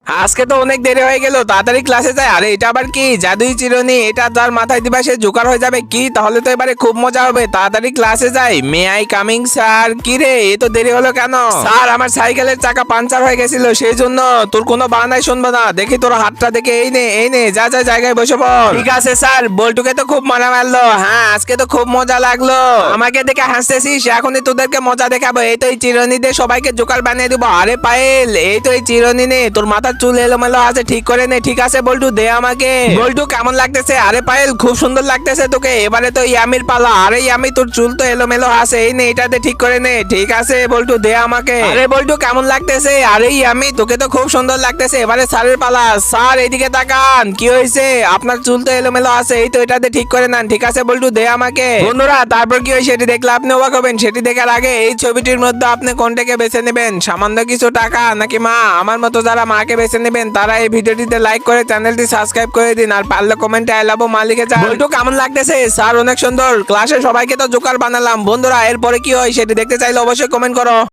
আজকে তো অনেক দেরি হয়ে গেল, তাড়াতাড়ি ক্লাসে যায়। আরে এটা আবার কি জাদুই চিরুনি? এটা যার মাথায় দিবা সে জোকার হয়ে যাবে কি? তাহলে তো এবারে খুব মজা হবে। তাড়াতাড়ি ক্লাসে যাই। May I coming sir? কি রে, এ তো দেরি হলো কেন? স্যার, আমার সাইকেলের চাকা পাঞ্চার হয়ে গেছিল, সেই জন্য। তোর কোনো বাহানাই শুনবো না। দেখি তোর হাতটা দেখে, এই নে এই নে, যা যা জায়গায় বসে পড়। ঠিক আছে স্যার। বল্টুকে তো খুব মারা মারলো। হ্যাঁ, আজকে তো খুব মজা লাগলো। আমাকে দেখে হাসতেছিস? এখনই তোদেরকে মজা দেখাবো। এই তো এই চিরুনি দিয়ে সবাইকে জোকার বানিয়ে দিব। আরে পায়েল, এই তো এই চিরুনি নে, তোর মাথার চুল এলোমেলো আছে, ঠিক করে নে। ঠিক আছে বল্টু, দে আমাকে। বল্টু কেমন লাগতেছে? আরে পায়েল, খুব সুন্দর লাগতেছে তোকে। এবারে তো ইয়ামির পালা। আরে ইয়ামি, তোর চুল তো এলোমেলো আছে, এই নে এটাতে ঠিক করে নে। ঠিক আছে বল্টু, দে আমাকে। আরে বল্টু কেমন লাগতেছে? আরে ইয়ামি, তোকে তো খুব সুন্দর লাগতেছে। এবারে স্যারের পালা। স্যার এইদিকে তাকান। কি হয়েছে? আপনার চুল তো এলোমেলো আছে, এই তো এটাতে ঠিক করে নেন। ঠিক আছে বল্টু, দে আমাকে। বন্ধুরা, তারপর কি হয় সেটি দেখলে আপনি অবাক হবেন। সেটি দেখার আগে এই ছবিটির মধ্যে আপনি কোনটাকে বেছে নেবেন? সামান্য কিছু টাকা নাকি মা? আমার মতো যারা মাকে বেছে নেবেন তারা এই ভিডিওটিতে লাইক করে চ্যানেলটি সাবস্ক্রাইব করে দিন, আর পারলে কমেন্টে আই লাভ মা লিখে যান। বল্টু কেমন লাগতেছে? স্যার অনেক সুন্দর। ক্লাসে সবাইকে তো জোকার বানালাম। বন্ধুরা, এরপরে কি হয় সেটি দেখতে চাইলে অবশ্যই কমেন্ট করো।